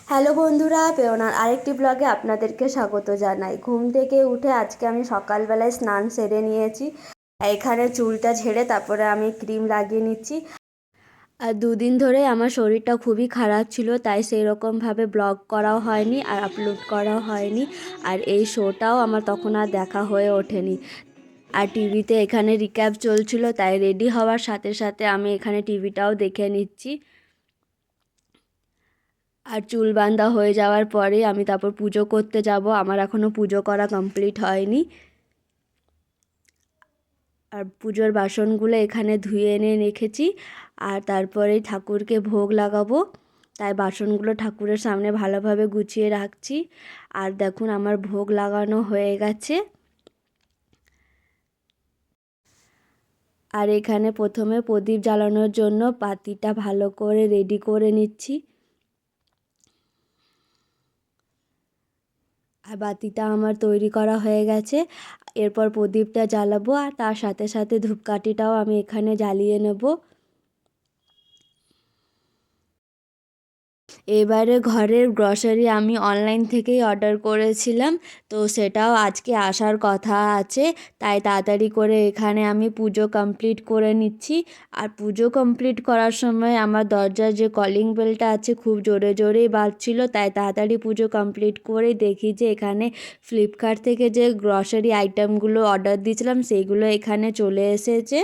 Hello বন্ধুরা, Payoneer আরেকটি ব্লগে আপনাদেরকে স্বাগত জানাই। ঘুম থেকে উঠে আজকে আমি সকালবেলায় স্নান সেরে নিয়েছি। এখানে চুলটা ঝেড়ে তারপরে আমি ক্রিম লাগিয়ে নিচ্ছি। আর দুদিন ধরে আমার শরীরটা খুবই খারাপ ছিল, তাই সেই রকমভাবে ব্লগ করাও হয়নি আর আপলোড করাও হয়নি। আর এই শোটাও আমার তখন আর দেখা হয়ে ওঠেনি। আর টিভিতে এখানে রিক্যাপ চলছিল, তাই রেডি হওয়ার সাথে সাথে আমি এখানে টিভিটাও দেখে নিচ্ছি। আর চুল বাঁধা হয়ে যাওয়ার পরে আমি তারপর পুজো করতে যাব। আমার এখনও পুজো করা কমপ্লিট হয়নি। আর পুজোর বাসনগুলো এখানে ধুয়ে এনে রেখেছি। আর তারপরে ঠাকুরকে ভোগ লাগাবো, তাই বাসনগুলো ঠাকুরের সামনে ভালোভাবে গুছিয়ে রাখছি। আর দেখুন আমার ভোগ লাগানো হয়ে গেছে। আর এখানে প্রথমে প্রদীপ জ্বালানোর জন্য পাতিটা ভালো করে রেডি করে নিচ্ছি। আর বাতিটা আমার তৈরি করা হয়ে গেছে। এরপর প্রদীপটা জ্বালাবো আর তার সাথে সাথে ধূপকাঠিটাও আমি এখানে জ্বালিয়ে নেব। এবারে ঘরের গ্রসারি আমি অনলাইন থেকেই অর্ডার করেছিলাম, তো সেটাও আজকে আসার কথা আছে। তাই তাড়াতাড়ি করে এখানে আমি পুজো কমপ্লিট করে নিচ্ছি। আর পুজো কমপ্লিট করার সময় আমার দরজার যে কলিং বেলটা আছে খুব জোরে জোরেই বাজছিল, তাই তাড়াতাড়ি পুজো কমপ্লিট করে দেখি যে এখানে ফ্লিপকার্ট থেকে যে গ্রসারি আইটেমগুলো অর্ডার দিয়েছিলাম সেইগুলো এখানে চলে এসেছে।